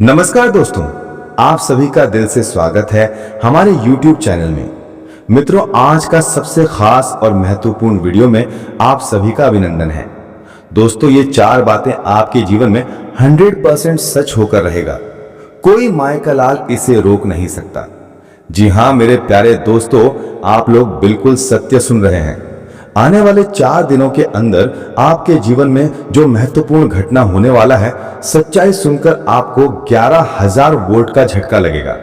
नमस्कार दोस्तों, आप सभी का दिल से स्वागत है हमारे YouTube चैनल में। मित्रों, आज का सबसे खास और महत्वपूर्ण वीडियो में आप सभी का अभिनंदन है। दोस्तों, ये 4 बातें आपके जीवन में 100% सच होकर रहेगा। कोई माय का लाल इसे रोक नहीं सकता। जी हाँ मेरे प्यारे दोस्तों, आप लोग बिल्कुल सत्य सुन रहे हैं। आने वाले 4 दिनों के अंदर आपके जीवन में जो महत्वपूर्ण घटना होने वाला है, सच्चाई सुनकर आपको 11,000 वोल्ट का झटका लगेगा।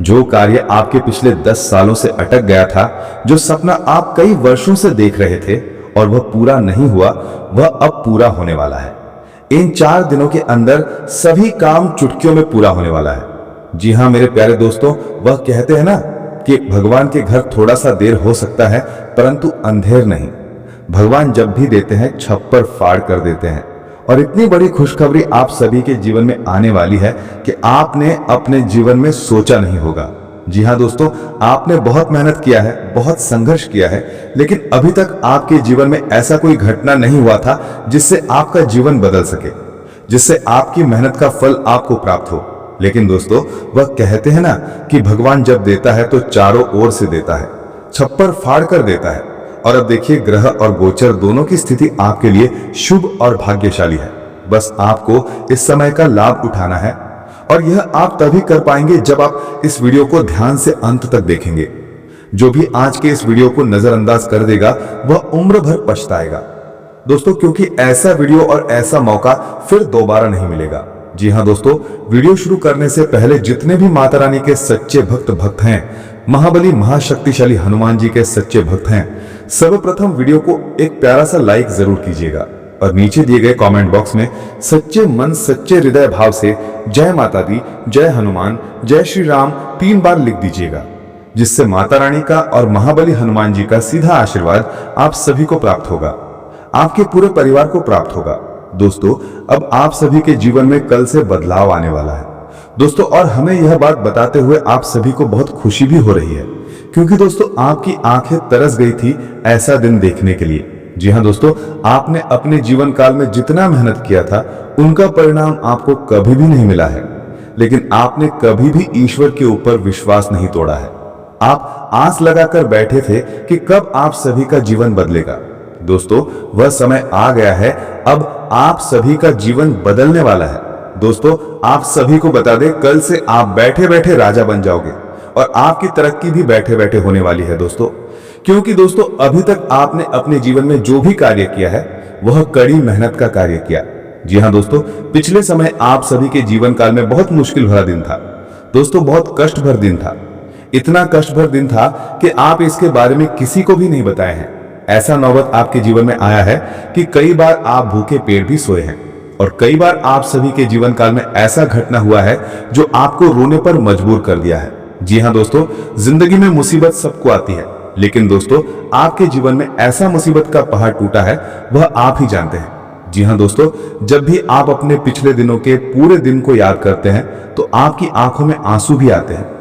जो कार्य आपके पिछले 10 सालों से अटक गया था, जो सपना आप कई वर्षों से देख रहे थे और वह पूरा नहीं हुआ, वह अब पूरा होने वाला है। इन 4 दिनों के अंदर सभी काम चुटकियों में पूरा होने वाला है। जी हाँ मेरे प्यारे दोस्तों, वह कहते हैं ना कि भगवान के घर थोड़ा सा देर हो सकता है परंतु अंधेर नहीं। भगवान जब भी देते हैं छप्पर फाड़ कर देते हैं। और इतनी बड़ी खुशखबरी आप सभी के जीवन में आने वाली है कि आपने अपने जीवन में सोचा नहीं होगा। जी हाँ दोस्तों, आपने बहुत मेहनत किया है, बहुत संघर्ष किया है, लेकिन अभी तक आपके जीवन में ऐसा कोई घटना नहीं हुआ था जिससे आपका जीवन बदल सके, जिससे आपकी मेहनत का फल आपको प्राप्त हो। लेकिन दोस्तों, वह कहते हैं ना कि भगवान जब देता है तो चारों ओर से देता है, छप्पर फाड़ कर देता है। और अब देखिए, ग्रह और गोचर दोनों की स्थिति आपके लिए शुभ और भाग्यशाली है। बस आपको इस समय का लाभ उठाना है और यह आप तभी कर पाएंगे जब आप इस वीडियो को ध्यान से अंत तक देखेंगे। जो भी आज के इस वीडियो को नजरअंदाज कर देगा वह उम्र भर पछताएगा दोस्तों, क्योंकि ऐसा वीडियो और ऐसा मौका फिर दोबारा नहीं मिलेगा। जी हाँ दोस्तों, वीडियो शुरू करने से पहले जितने भी माता रानी के सच्चे भक्त हैं, महाबली महाशक्तिशाली हनुमान जी के सच्चे भक्त हैं, सर्वप्रथम वीडियो को एक प्यारा सा लाइक जरूर कीजिएगा और नीचे दिए गए कमेंट बॉक्स में सच्चे मन सच्चे हृदय भाव से जय माता दी, जय हनुमान, जय श्री राम 3 बार लिख दीजिएगा, जिससे माता रानी का और महाबली हनुमान जी का सीधा आशीर्वाद आप सभी को प्राप्त होगा, आपके पूरे परिवार को प्राप्त होगा। दोस्तों, अब आप सभी के जीवन में कल से बदलाव आने वाला है दोस्तों, और हमें यह बात बताते हुए आप सभी को बहुत खुशी भी हो रही है, क्योंकि दोस्तों आपकी आंखें तरस गई थी ऐसा दिन देखने के लिए। जी हाँ दोस्तों, आपने अपने जीवन काल में जितना मेहनत किया था उनका परिणाम आपको कभी भी नहीं मिला है, लेकिन आपने कभी भी ईश्वर के ऊपर विश्वास नहीं तोड़ा है। आप आस लगाकर बैठे थे कि कब आप सभी का जीवन बदलेगा। दोस्तों, वह समय आ गया है, अब आप सभी का जीवन बदलने वाला है। दोस्तों, आप सभी को बता दें, कल से आप बैठे बैठे राजा बन जाओगे और आपकी तरक्की भी बैठे बैठे होने वाली है दोस्तों, क्योंकि दोस्तों अभी तक आपने अपने जीवन में जो भी कार्य किया है वह कड़ी मेहनत का कार्य किया। जी हाँ दोस्तों, पिछले समय आप सभी के जीवन काल में बहुत मुश्किल भरा दिन था दोस्तों, बहुत कष्ट भर दिन था। इतना कष्ट भर दिन था कि आप इसके बारे में किसी को भी नहीं बताए हैं। ऐसा नौबत आपके जीवन में आया है कि कई बार आप भूखे पेट भी सोए हैं, और कई बार आप सभी के जीवन काल में ऐसा घटना हुआ है जो आपको रोने पर मजबूर कर दिया है। जी हाँ दोस्तों, जिंदगी में मुसीबत सबको आती है, लेकिन दोस्तों आपके जीवन में ऐसा मुसीबत का पहाड़ टूटा है वह आप ही जानते हैं। जी हाँ दोस्तों, जब भी आप अपने पिछले दिनों के पूरे दिन को याद करते हैं तो आपकी आंखों में आंसू भी आते हैं।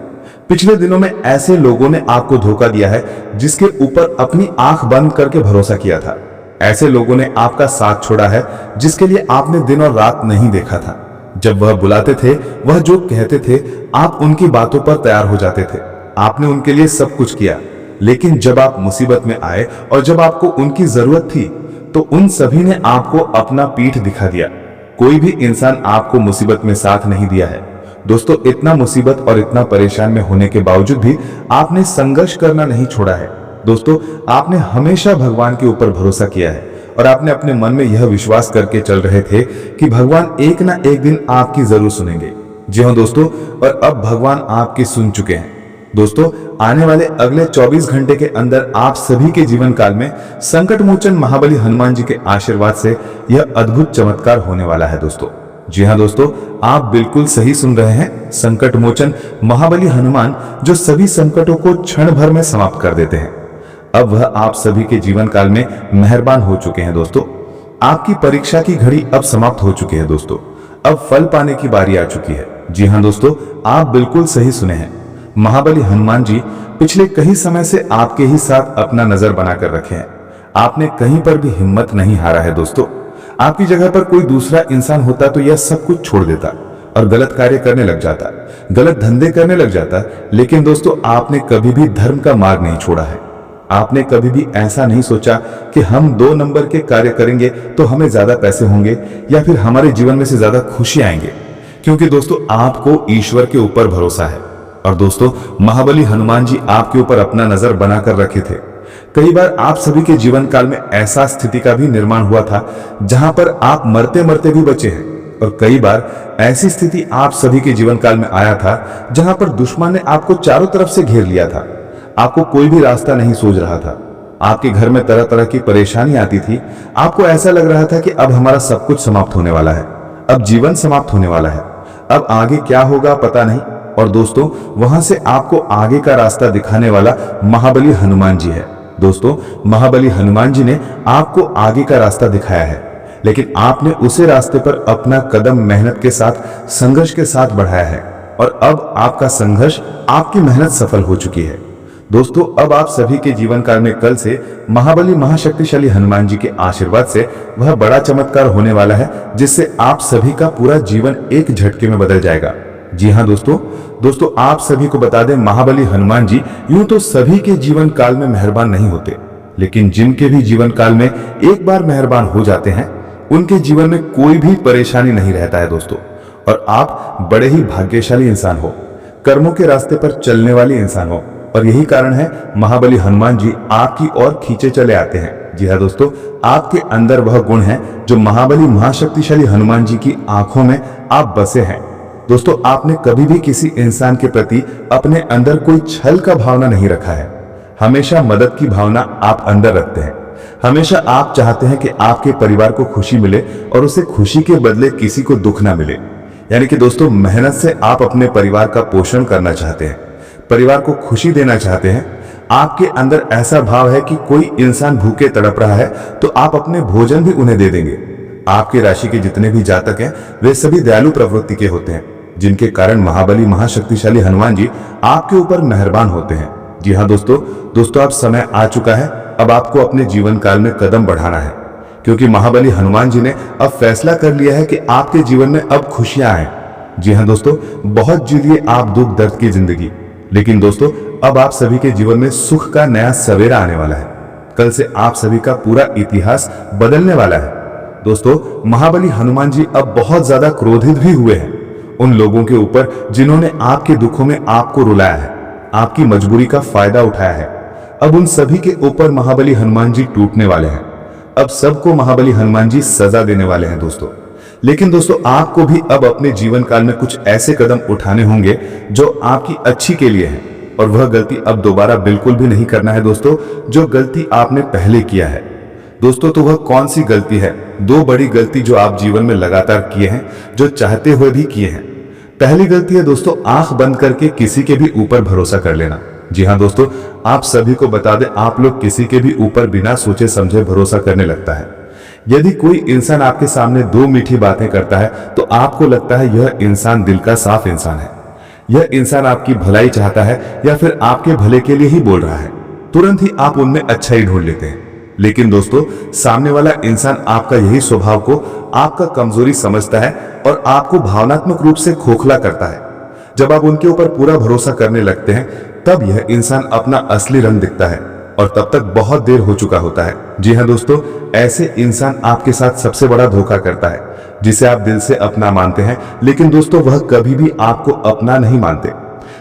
पिछले दिनों में ऐसे लोगों ने आपको धोखा दिया है जिसके ऊपर अपनी आंख बंद करके भरोसा किया था। ऐसे लोगों ने आपका साथ छोड़ा है जिसके लिए आपने दिन और रात नहीं देखा था। जब वह बुलाते थे, वह जो कहते थे, आप उनकी बातों पर तैयार हो जाते थे। आपने उनके लिए सब कुछ किया, लेकिन जब आप मुसीबत में आए और जब आपको उनकी जरूरत थी तो उन सभी ने आपको अपना पीठ दिखा दिया। कोई भी इंसान आपको मुसीबत में साथ नहीं दिया है दोस्तों। इतना मुसीबत और इतना परेशान में होने के बावजूद भी आपने संघर्ष करना नहीं छोड़ा है दोस्तों। आपने हमेशा भगवान के ऊपर भरोसा किया है और आपने अपने मन में यह विश्वास करके चल रहे थे कि भगवान एक ना एक दिन आपकी जरूर सुनेंगे। जी हाँ दोस्तों, और अब भगवान आपकी सुन चुके हैं दोस्तों। आने वाले अगले 24 घंटे के अंदर आप सभी के जीवन काल में संकट मोचन महाबली हनुमान जी के आशीर्वाद से यह अद्भुत चमत्कार होने वाला है दोस्तों। जी हाँ दोस्तों, आप बिल्कुल सही सुन रहे हैं। संकट मोचन महाबली हनुमान जो सभी संकटों को क्षण भर में समाप्त कर देते हैं, अब वह आप सभी के जीवन काल में मेहरबान हो चुके हैं दोस्तों। आपकी परीक्षा की घड़ी अब समाप्त हो चुकी है दोस्तों। अब फल पाने की बारी आ चुकी है। जी हाँ दोस्तों, आप बिल्कुल सही सुने हैं। महाबली हनुमान जी पिछले कई समय से आपके ही साथ अपना नजर बनाकर रखे हैं। आपने कहीं पर भी हिम्मत नहीं हारा है दोस्तों। आपकी जगह पर कोई दूसरा इंसान होता तो यह सब कुछ छोड़ देता, और गलत कार्य करने लग जाता, गलत धंधे करने लग जाता। लेकिन दोस्तों, आपने कभी भी धर्म का मार्ग नहीं छोड़ा है। आपने कभी भी ऐसा नहीं सोचा कि हम 2 नंबर के कार्य करेंगे तो हमें ज्यादा पैसे होंगे या फिर हमारे जीवन में से ज्यादा खुशी आएंगे, क्योंकि दोस्तों आपको ईश्वर के ऊपर भरोसा है। और दोस्तों, महाबली हनुमान जी आपके ऊपर अपना नजर बनाकर रखे थे। कई बार आप सभी के जीवन काल में ऐसा स्थिति का भी निर्माण हुआ था जहां पर आप मरते मरते भी बचे हैं, और कई बार ऐसी स्थिति आप सभी के जीवन काल में आया था जहां पर दुश्मन ने आपको चारों तरफ से घेर लिया था। आपको कोई भी रास्ता नहीं सूझ रहा था। आपके घर में तरह तरह की परेशानी आती थी। आपको ऐसा लग रहा था कि अब हमारा सब कुछ समाप्त होने वाला है, अब जीवन समाप्त होने वाला है, अब आगे क्या होगा पता नहीं। और दोस्तों, वहां से आपको आगे का रास्ता दिखाने वाला महाबली हनुमान जी है। दोस्तों, महाबली हनुमान जी ने आपको आगे का रास्ता दिखाया है, लेकिन आपने उसे रास्ते पर अपना कदम मेहनत के साथ, संघर्ष के साथ बढ़ाया है, और अब आपका संघर्ष, आपकी मेहनत सफल हो चुकी है। दोस्तों, अब आप सभी के जीवन काल में कल से महाबली महाशक्तिशाली हनुमान जी के आशीर्वाद से वह बड़ा चमत्कार होने वाला है, जिससे आप सभी का पूरा जीवन एक झटके में बदल जाएगा। जी हाँ दोस्तों, आप सभी को बता दें, महाबली हनुमान जी यूं तो सभी के जीवन काल में मेहरबान नहीं होते, लेकिन जिनके भी जीवन काल में एक बार मेहरबान हो जाते हैं, उनके जीवन में कोई भी परेशानी नहीं रहता है दोस्तों। और आप बड़े ही भाग्यशाली इंसान हो, कर्मों के रास्ते पर चलने वाले इंसान हो, और यही कारण है महाबली हनुमान जी आपकी ओर खींचे चले आते हैं। जी हाँ दोस्तों, आपके अंदर वह गुण है जो महाबली महाशक्तिशाली हनुमान जी की आंखों में आप बसे हैं। दोस्तों, आपने कभी भी किसी इंसान के प्रति अपने अंदर कोई छल का भावना नहीं रखा है। हमेशा मदद की भावना आप अंदर रखते हैं। हमेशा आप चाहते हैं कि आपके परिवार को खुशी मिले और उसे खुशी के बदले किसी को दुख ना मिले। यानी कि दोस्तों, मेहनत से आप अपने परिवार का पोषण करना चाहते हैं, परिवार को खुशी देना चाहते हैं। आपके अंदर ऐसा भाव है कि कोई इंसान भूखे तड़प रहा है तो आप अपने भोजन भी उन्हें दे देंगे। आपकी राशि के जितने भी जातक हैं, वे सभी दयालु प्रवृत्ति के होते हैं, जिनके कारण महाबली महाशक्तिशाली हनुमान जी आपके ऊपर मेहरबान होते हैं। जी हाँ दोस्तों, अब समय आ चुका है। अब आपको अपने जीवन काल में कदम बढ़ाना है, क्योंकि महाबली हनुमान जी ने अब फैसला कर लिया है कि आपके जीवन में अब खुशियां आए। जी हाँ दोस्तों, बहुत जी लिए आप दुख दर्द की जिंदगी, लेकिन दोस्तों, अब आप सभी के जीवन में सुख का नया सवेरा आने वाला है। कल से आप सभी का पूरा इतिहास बदलने वाला है। दोस्तों, महाबली हनुमान जी अब बहुत ज्यादा क्रोधित भी हुए हैं उन लोगों के ऊपर जिन्होंने आपके दुखों में आपको रुलाया है, आपकी मजबूरी का फायदा उठाया है। अब उन सभी के ऊपर महाबली हनुमान जी टूटने वाले हैं। अब सबको महाबली हनुमान जी सजा देने वाले हैं दोस्तों। लेकिन दोस्तों, आपको भी अब अपने जीवन काल में कुछ ऐसे कदम उठाने होंगे जो आपकी अच्छी के लिए है, और वह गलती अब दोबारा बिल्कुल भी नहीं करना है दोस्तों, जो गलती आपने पहले किया है। दोस्तों, तो वह कौन सी गलती है? 2 बड़ी गलती जो आप जीवन में लगातार किए हैं, जो चाहते हुए भी किए हैं। पहली गलती है दोस्तों, आंख बंद करके किसी के भी ऊपर भरोसा कर लेना। जी हाँ दोस्तों, आप सभी को बता दें, आप लोग किसी के भी ऊपर बिना सोचे समझे भरोसा करने लगता है। यदि कोई इंसान आपके सामने 2 मीठी बातें करता है तो आपको लगता है यह इंसान दिल का साफ इंसान है, यह इंसान आपकी भलाई चाहता है या फिर आपके भले के लिए ही बोल रहा है। तुरंत ही आप उनमें अच्छाई ढूंढ लेते हैं। लेकिन दोस्तों, सामने वाला इंसान आपका यही स्वभाव को आपका कमजोरी समझता है और आपको भावनात्मक रूप से खोखला करता है। जब आप उनके ऊपर पूरा भरोसा करने लगते हैं, तब यह इंसान अपना असली रंग दिखता है, और तब तक बहुत देर हो चुका होता है। जी हाँ दोस्तों, ऐसे इंसान आपके साथ सबसे बड़ा धोखा करता है, जिसे आप दिल से अपना मानते हैं, लेकिन दोस्तों वह कभी भी आपको अपना नहीं मानते।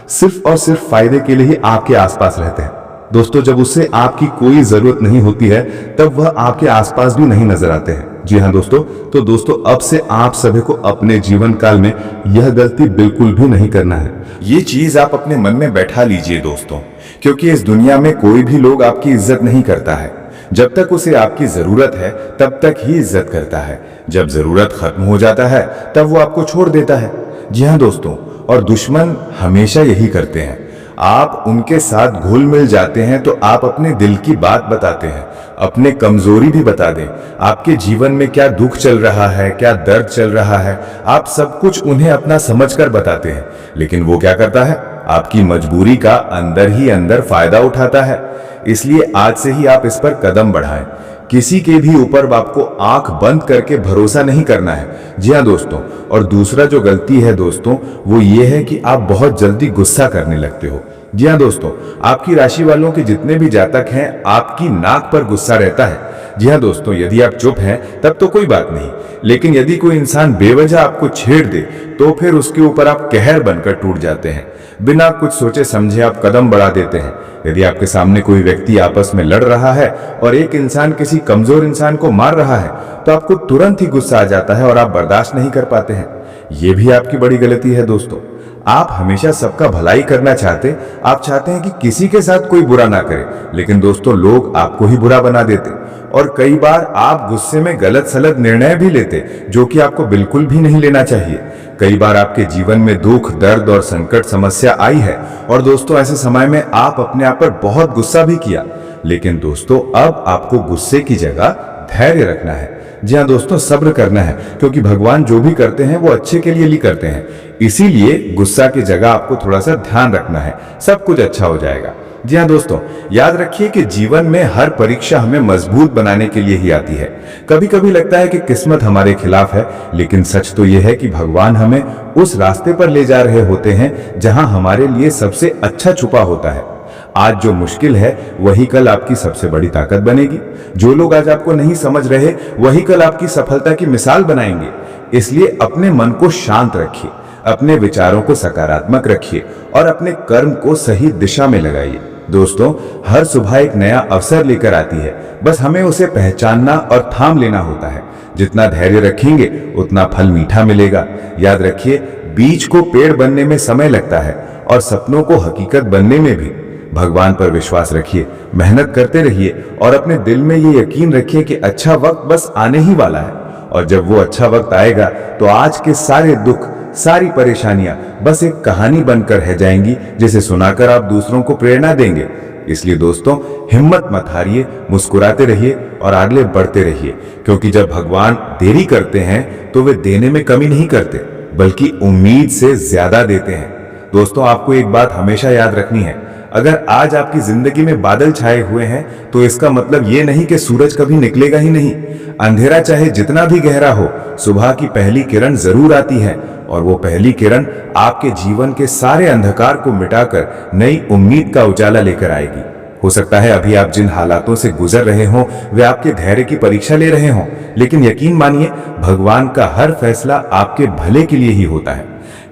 सिर्फ और सिर्फ फायदे के लिए ही आपके आसपास रहते हैं। दोस्तों, जब उससे आपकी कोई जरूरत नहीं होती है, तब वह आपके आसपास भी नहीं नजर आते हैं। जी हाँ दोस्तों, तो दोस्तों अब से आप सभी को अपने जीवन काल में यह गलती बिल्कुल भी नहीं करना है। ये चीज आप अपने मन में बैठा लीजिए दोस्तों, क्योंकि इस दुनिया में कोई भी लोग आपकी इज्जत नहीं करता है। जब तक उसे आपकी जरूरत है तब तक ही इज्जत करता है। जब जरूरत खत्म हो जाता है तब वो आपको छोड़ देता है। जी हाँ दोस्तों, और दुश्मन हमेशा यही करते हैं। आप उनके साथ घुल मिल जाते हैं तो आप अपने दिल की बात बताते हैं, अपने कमजोरी भी बता दें, आपके जीवन में क्या दुख चल रहा है, क्या दर्द चल रहा है, आप सब कुछ उन्हें अपना समझकर बताते हैं। लेकिन वो क्या करता है? आपकी मजबूरी का अंदर ही अंदर फायदा उठाता है। इसलिए आज से ही आप इस पर कदम बढ़ाएं किसी के भी ऊपर आपको आंख बंद करके भरोसा नहीं करना है। जी हाँ दोस्तों, और दूसरा जो गलती है दोस्तों वो ये है कि आप बहुत जल्दी गुस्सा करने लगते हो। जी हाँ दोस्तों, आपकी राशि वालों के जितने भी जातक हैं आपकी नाक पर गुस्सा रहता है। जी हाँ दोस्तों, यदि आप चुप हैं तब तो कोई बात नहीं, लेकिन यदि कोई इंसान बेवजह आपको छेड़ दे तो फिर उसके ऊपर आप कहर बनकर टूट जाते हैं। बिना कुछ सोचे समझे आप कदम बढ़ा देते हैं। यदि आपके सामने कोई व्यक्ति आपस में लड़ रहा है और एक इंसान किसी कमजोर इंसान को मार रहा है तो आपको तुरंत ही गुस्सा आ जाता है और आप बर्दाश्त नहीं कर पाते हैं। यह भी आपकी बड़ी गलती है दोस्तों। आप हमेशा सबका भलाई करना चाहते, आप चाहते हैं कि किसी के साथ कोई बुरा ना करे, लेकिन दोस्तों लोग आपको ही बुरा बना देते और कई बार आप गुस्से में गलत सलत निर्णय भी लेते जो कि आपको बिल्कुल भी नहीं लेना चाहिए। कई बार आपके जीवन में दुख, दर्द और संकट समस्या आई है और दोस्तों ऐसे समय में आप अपने आप पर बहुत गुस्सा भी किया, लेकिन दोस्तों अब आपको गुस्से की जगह धैर्य रखना है। जी हाँ दोस्तों, सब्र करना है, क्योंकि भगवान जो भी करते हैं वो अच्छे के लिए ही करते हैं। इसीलिए गुस्सा की जगह आपको थोड़ा सा ध्यान रखना है, सब कुछ अच्छा हो जाएगा। जी हाँ दोस्तों, याद रखिए कि जीवन में हर परीक्षा हमें मजबूत बनाने के लिए ही आती है। कभी कभी लगता है कि किस्मत हमारे खिलाफ है, लेकिन सच तो यह है कि भगवान हमें उस रास्ते पर ले जा रहे होते हैं जहां हमारे लिए सबसे अच्छा छुपा होता है। आज जो मुश्किल है वही कल आपकी सबसे बड़ी ताकत बनेगी। जो लोग आज आपको नहीं समझ रहे वही कल आपकी सफलता की मिसाल बनाएंगे। इसलिए अपने मन को शांत रखिए, अपने विचारों को सकारात्मक रखिए और अपने कर्म को सही दिशा में लगाइए। दोस्तों, हर सुबह एक नया अवसर लेकर आती है, बस हमें उसे पहचानना और थाम लेना होता है। जितना धैर्य रखेंगे उतना फल मीठा मिलेगा। याद रखिए, बीज को पेड़ बनने में समय लगता है और सपनों को हकीकत बनने में भी। भगवान पर विश्वास रखिए, मेहनत करते रहिए और अपने दिल में ये यकीन रखिए कि अच्छा वक्त बस आने ही वाला है। और जब वो अच्छा वक्त आएगा तो आज के सारे दुख, सारी परेशानियां बस एक कहानी बनकर रह जाएंगी, जिसे सुनाकर आप दूसरों को प्रेरणा देंगे। इसलिए दोस्तों, हिम्मत मत हारिए, मुस्कुराते रहिए और आगे बढ़ते रहिए, क्योंकि जब भगवान देरी करते हैं तो वे देने में कमी नहीं करते, बल्कि उम्मीद से ज्यादा देते हैं। दोस्तों, आपको एक बात हमेशा याद रखनी है, अगर आज आपकी जिंदगी में बादल छाए हुए हैं तो इसका मतलब ये नहीं कि सूरज कभी निकलेगा ही नहीं। अंधेरा चाहे जितना भी गहरा हो, सुबह की पहली किरण जरूर आती है और वो पहली किरण आपके जीवन के सारे अंधकार को मिटाकर नई उम्मीद का उजाला लेकर आएगी। हो सकता है अभी आप जिन हालातों से गुजर रहे हों वे आपके धैर्य की परीक्षा ले रहे हों, लेकिन यकीन मानिए भगवान का हर फैसला आपके भले के लिए ही होता है।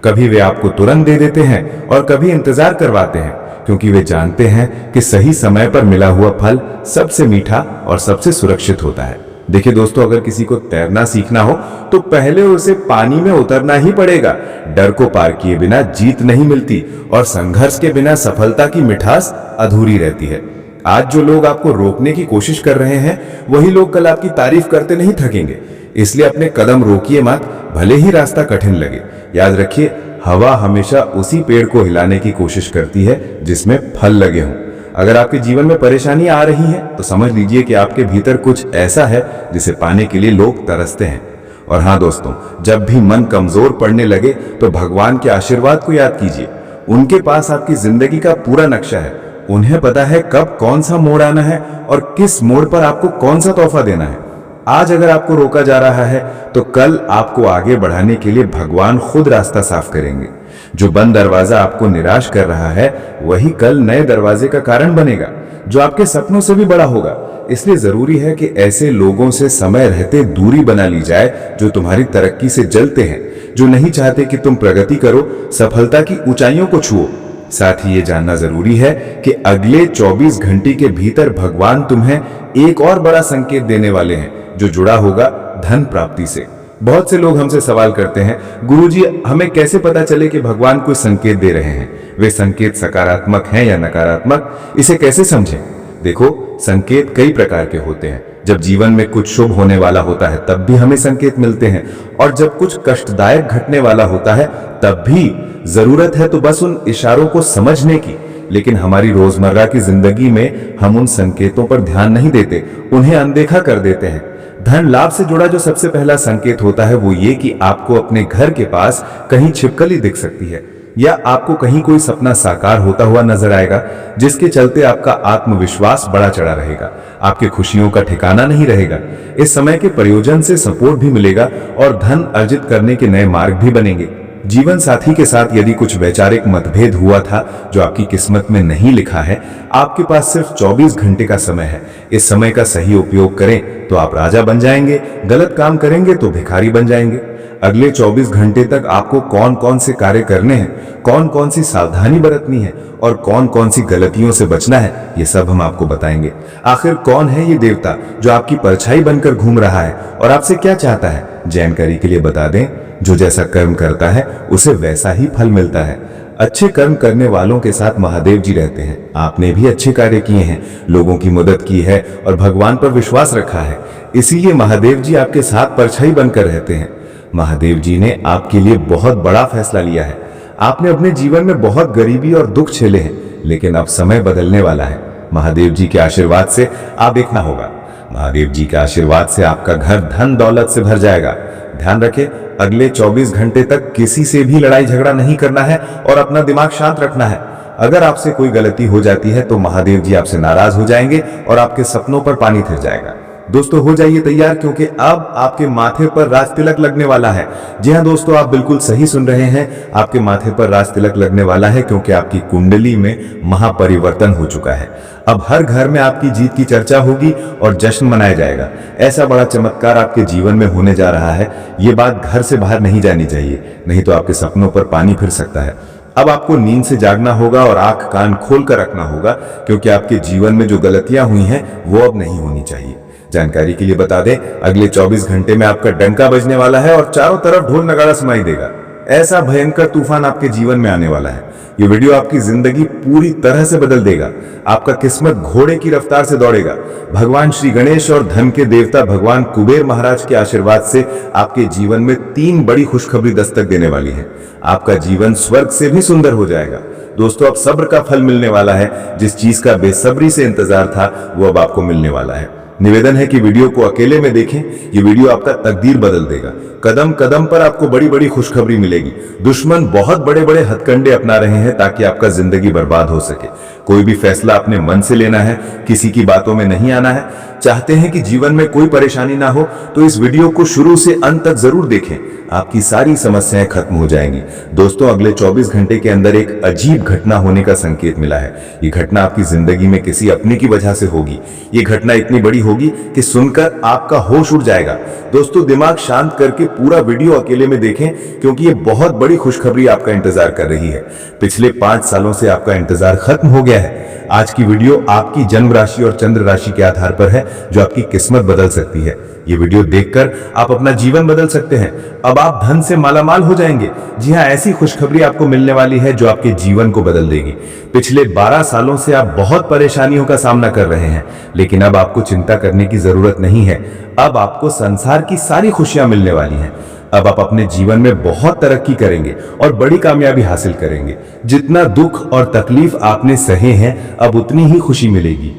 कभी वे आपको तुरंत दे देते हैं और कभी इंतजार करवाते हैं, क्योंकि वे जानते हैं कि सही समय पर मिला हुआ फल सबसे मीठा और सबसे सुरक्षित होता है। देखिए दोस्तों, अगर किसी को तैरना सीखना हो तो पहले उसे पानी में उतरना ही पड़ेगा। डर को पार किए बिना जीत नहीं मिलती और संघर्ष के बिना सफलता की मिठास अधूरी रहती है। आज जो लोग आपको रोकने की कोशिश कर रहे हैं वही लोग कल आपकी तारीफ करते नहीं थकेंगे। इसलिए अपने कदम रोकिए मत, भले ही रास्ता कठिन लगे। याद रखिए, हवा हमेशा उसी पेड़ को हिलाने की कोशिश करती है जिसमें फल लगे हों। अगर आपके जीवन में परेशानियां आ रही हैं तो समझ लीजिए कि आपके भीतर कुछ ऐसा है जिसे पाने के लिए लोग तरसते हैं। और हाँ दोस्तों, जब भी मन कमजोर पड़ने लगे तो भगवान के आशीर्वाद को याद कीजिए। उनके पास आपकी जिंदगी का पूरा नक्शा है। उन्हें पता है कब कौन सा मोड़ आना है और किस मोड़ पर आपको कौन सा तोहफा देना है। आज अगर आपको रोका जा रहा है तो कल आपको आगे बढ़ाने के लिए भगवान खुद रास्ता साफ करेंगे। जो बंद दरवाजा आपको निराश कर रहा है वही कल नए दरवाजे का कारण बनेगा, जो आपके सपनों से भी बड़ा होगा। इसलिए जरूरी है कि ऐसे लोगों से समय रहते दूरी बना ली जाए जो तुम्हारी तरक्की से जलते हैं, जो नहीं चाहते कि तुम प्रगति करो, सफलता की ऊंचाइयों को छुओ। साथ ही ये जानना जरूरी है कि अगले 24 घंटे के भीतर भगवान तुम्हें एक और बड़ा संकेत देने वाले हैं, जो जुड़ा होगा धन प्राप्ति से। बहुत से लोग हमसे सवाल करते हैं, गुरुजी हमें कैसे पता चले कि भगवान कोई संकेत दे रहे हैं? वे संकेत सकारात्मक हैं या नकारात्मक, इसे कैसे समझें? देखो, संकेत कई प्रकार के होते हैं। जब जीवन में कुछ शुभ होने वाला होता है तब भी हमें संकेत मिलते हैं, और जब कुछ कष्टदायक घटने वाला होता है तब भी जरूरत है तो बस उन इशारों को समझने की। लेकिन हमारी रोजमर्रा की जिंदगी में हम उन संकेतों पर ध्यान नहीं देते, उन्हें अनदेखा कर देते हैं। धन लाभ से जुड़ा जो सबसे पहला संकेत होता है वो ये कि आपको अपने घर के पास कहीं छिपकली दिख सकती है। या आपको कहीं कोई सपना साकार होता हुआ नजर आएगा, जिसके चलते आपका आत्मविश्वास बढ़ा चढ़ा रहेगा, आपके खुशियों का ठिकाना नहीं रहेगा। इस समय के प्रयोजन से सपोर्ट भी मिलेगा और धन अर्जित करने के नए मार्ग भी बनेंगे। जीवन साथी के साथ यदि कुछ वैचारिक मतभेद हुआ था जो आपकी किस्मत में नहीं लिखा है, आपके पास सिर्फ 24 घंटे का समय है। इस समय का सही उपयोग करें तो आप राजा बन जाएंगे, गलत काम करेंगे तो भिखारी बन जाएंगे। अगले 24 घंटे तक आपको कौन कौन से कार्य करने हैं, कौन कौन सी सावधानी बरतनी है और कौन कौन सी गलतियों से बचना है, ये सब हम आपको बताएंगे। आखिर कौन है ये देवता जो आपकी परछाई बनकर घूम रहा है और आपसे क्या चाहता है, जानकारी के लिए बता दें, जो जैसा कर्म करता है उसे वैसा ही फल मिलता है। अच्छे कर्म करने वालों के साथ महादेव जी रहते हैं। आपने भी अच्छे कार्य किए हैं, लोगों की मदद की है और भगवान पर विश्वास रखा है, इसीलिए महादेव जी आपके साथ परछाई बनकर रहते हैं। महादेव जी ने आपके लिए बहुत बड़ा फैसला लिया है। आपने अपने जीवन में बहुत गरीबी और दुख झेले हैं, लेकिन अब समय बदलने वाला है। महादेव जी के आशीर्वाद से आप देखना होगा, महादेव जी के आशीर्वाद से आपका घर धन दौलत से भर जाएगा। ध्यान रखें, अगले 24 घंटे तक किसी से भी लड़ाई झगड़ा नहीं करना है और अपना दिमाग शांत रखना है। अगर आपसे कोई गलती हो जाती है तो महादेव जी आपसे नाराज हो जाएंगे और आपके सपनों पर पानी फिर जाएगा। दोस्तों हो जाइए तैयार, क्योंकि अब आपके माथे पर राज तिलक लगने वाला है। जी हाँ दोस्तों, आप बिल्कुल सही सुन रहे हैं, आपके माथे पर राज तिलक लगने वाला है, क्योंकि आपकी कुंडली में महापरिवर्तन हो चुका है। अब हर घर में आपकी जीत की चर्चा होगी और जश्न मनाया जाएगा। ऐसा बड़ा चमत्कार आपके जीवन में होने जा रहा है, ये बात घर से बाहर नहीं जानी चाहिए, नहीं तो आपके सपनों पर पानी फिर सकता है। अब आपको नींद से जागना होगा और आंख कान खोल कर रखना होगा, क्योंकि आपके जीवन में जो गलतियां हुई हैं वो अब नहीं होनी चाहिए। जानकारी के लिए बता दें, अगले 24 घंटे में आपका डंका बजने वाला है और चारों तरफ ढोल नगाड़ा सुनाई देगा। ऐसा भयंकर तूफान आपके जीवन में आने वाला है। ये वीडियो आपकी जिंदगी पूरी तरह से बदल देगा। आपका किस्मत घोड़े की रफ्तार से दौड़ेगा। भगवान श्री गणेश और धन के देवता भगवान कुबेर महाराज के आशीर्वाद से आपके जीवन में 3 बड़ी खुशखबरी दस्तक देने वाली है। आपका जीवन स्वर्ग से भी सुंदर हो जाएगा। दोस्तों, अब सब्र का फल मिलने वाला है। जिस चीज का बेसब्री से इंतजार था वो अब आपको मिलने वाला है। निवेदन है कि वीडियो को अकेले में देखें, ये वीडियो आपका तकदीर बदल देगा। कदम कदम पर आपको बड़ी बड़ी खुशखबरी मिलेगी। दुश्मन बहुत बड़े बड़े हथकंडे अपना रहे हैं ताकि आपका जिंदगी बर्बाद हो सके। कोई भी फैसला अपने मन से लेना है, किसी की बातों में नहीं आना है। चाहते हैं कि जीवन में कोई परेशानी ना हो तो इस वीडियो को शुरू से अंत तक जरूर देखें, आपकी सारी समस्याएं खत्म हो जाएंगी। दोस्तों, अगले 24 घंटे के अंदर एक अजीब घटना होने का संकेत मिला है। ये घटना आपकी जिंदगी में किसी अपने की वजह से होगी। ये घटना इतनी बड़ी होगी कि सुनकर आपका होश उड़ जाएगा। दोस्तों, दिमाग शांत करके पूरा वीडियो अकेले में देखें, क्योंकि ये बहुत बड़ी खुशखबरी आपका इंतजार कर रही है। पिछले 5 सालों से आपका इंतजार खत्म हो गया है। आज की वीडियो आपकी जन्म राशि और चंद्र राशि के आधार पर है, जो आपकी किस्मत बदल सकती है। ये वीडियो देखकर आप अपना जीवन बदल सकते हैं। अब आप धन से मालामाल हो जाएंगे। जी हाँ, ऐसी खुशखबरी आपको मिलने वाली है जो आपके जीवन को बदल देगी। पिछले 12 सालों से आप बहुत परेशानियों का सामना कर रहे हैं, लेकिन अब आपको चिंता करने की जरूरत नहीं है। अब आपको संसार की सारी खुशियां मिलने वाली हैं। अब आप अपने जीवन में बहुत तरक्की करेंगे और बड़ी कामयाबी हासिल करेंगे। जितना दुख और तकलीफ आपने सहे हैं, अब उतनी ही खुशी मिलेगी।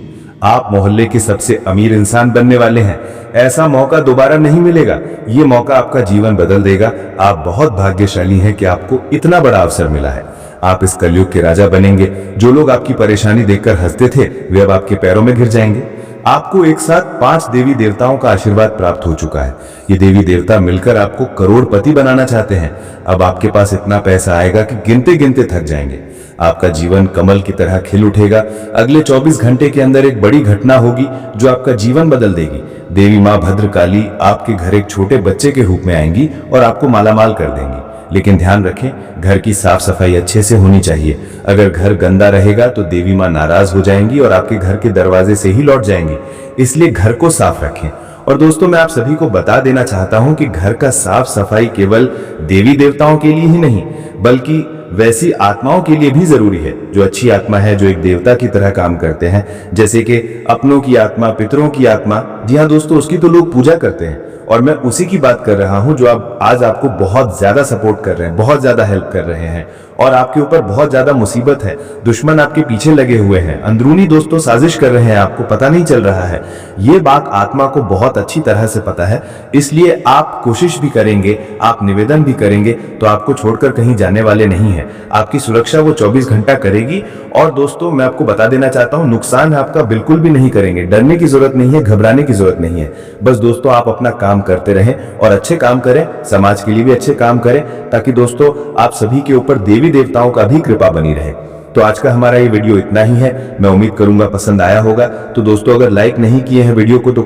आप मोहल्ले के सबसे अमीर इंसान बनने वाले हैं। ऐसा मौका दोबारा नहीं मिलेगा। ये मौका आपका जीवन बदल देगा। आप बहुत भाग्यशाली हैं कि आपको इतना बड़ा अवसर मिला है। आप इस कलयुग के राजा बनेंगे। जो लोग आपकी परेशानी देखकर हंसते थे, वे अब आपके पैरों में गिर जाएंगे। आपको एक साथ 5 देवी देवताओं का आशीर्वाद प्राप्त हो चुका है। ये देवी देवता मिलकर आपको करोड़पति बनाना चाहते हैं। अब आपके पास इतना पैसा आएगा कि गिनते गिनते थक जाएंगे। आपका जीवन कमल की तरह खिल उठेगा। अगले 24 घंटे के अंदर एक बड़ी घटना होगी जो आपका जीवन बदल देगी। देवी माँ भद्रकाली आपके घर एक छोटे बच्चे के रूप में आएंगी और आपको मालामाल कर देंगी। लेकिन ध्यान रखें, घर की साफ सफाई अच्छे से होनी चाहिए। अगर घर गंदा रहेगा तो देवी माँ नाराज हो जाएंगी और आपके घर के दरवाजे से ही लौट जाएंगी। इसलिए घर को साफ रखें। और दोस्तों, मैं आप सभी को बता देना चाहता हूं कि घर का साफ सफाई केवल देवी देवताओं के लिए ही नहीं, बल्कि वैसी आत्माओं के लिए भी जरूरी है जो अच्छी आत्मा है, जो एक देवता की तरह काम करते हैं। जैसे कि अपनों की आत्मा, पितरों की आत्मा। जी हाँ दोस्तों, उसकी तो लोग पूजा करते हैं और मैं उसी की बात कर रहा हूं जो आज आपको बहुत ज्यादा सपोर्ट कर रहे हैं, बहुत ज्यादा हेल्प कर रहे हैं और आपके ऊपर बहुत ज्यादा मुसीबत है। दुश्मन आपके पीछे लगे हुए हैं, अंदरूनी दोस्तों साजिश कर रहे हैं, आपको पता नहीं चल रहा है। ये बात आत्मा को बहुत अच्छी तरह से पता है, इसलिए आप कोशिश भी करेंगे, आप निवेदन भी करेंगे तो आपको छोड़कर कहीं जाने वाले नहीं है। आपकी सुरक्षा वो 24 घंटा करेगी। और दोस्तों मैं आपको बता देना चाहता हूं, नुकसान आपका बिल्कुल भी नहीं करेंगे। डरने की जरूरत नहीं है, घबराने की जरूरत नहीं है। बस दोस्तों आप अपना काम करते रहें और अच्छे काम करें, समाज के लिए भी अच्छे काम करें, ताकि दोस्तों आप सभी के ऊपर देवी देवताओं का भी कृपा बनी रहे। तो आज का हमारा ये वीडियो इतना ही है। मैं उम्मीद करूंगा पसंद आया होगा। तो दोस्तों अगर लाइक नहीं किए हैं वीडियो को तो